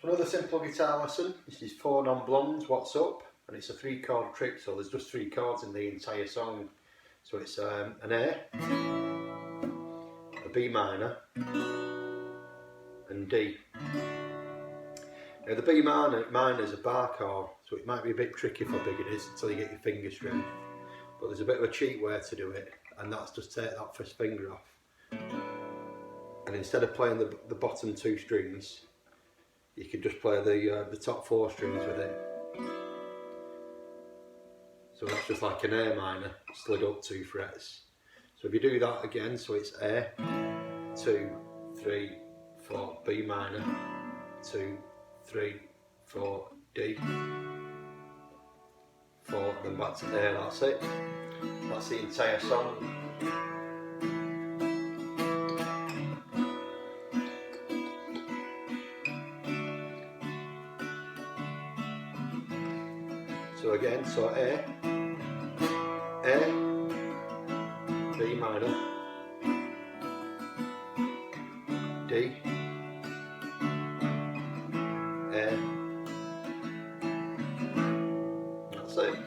Another simple guitar lesson. This is 4 Non-Blondes, What's Up, and it's a 3-chord trick, so there's just 3 chords in the entire song. So it's an A, a B minor, and D. Now the B minor is a bar chord, so it might be a bit tricky for beginners until you get your finger strength. But there's a bit of a cheat way to do it, and that's just take that first finger off. And instead of playing the bottom 2 strings, you can just play the top 4 strings with it. So that's just like an A minor slid up 2 frets. So if you do that again, so it's A, 2, 3, 4, B minor, 2, 3, 4, D, 4, then back to A, that's it. That's the entire song. So again, so A, B minor, D, A, that's it.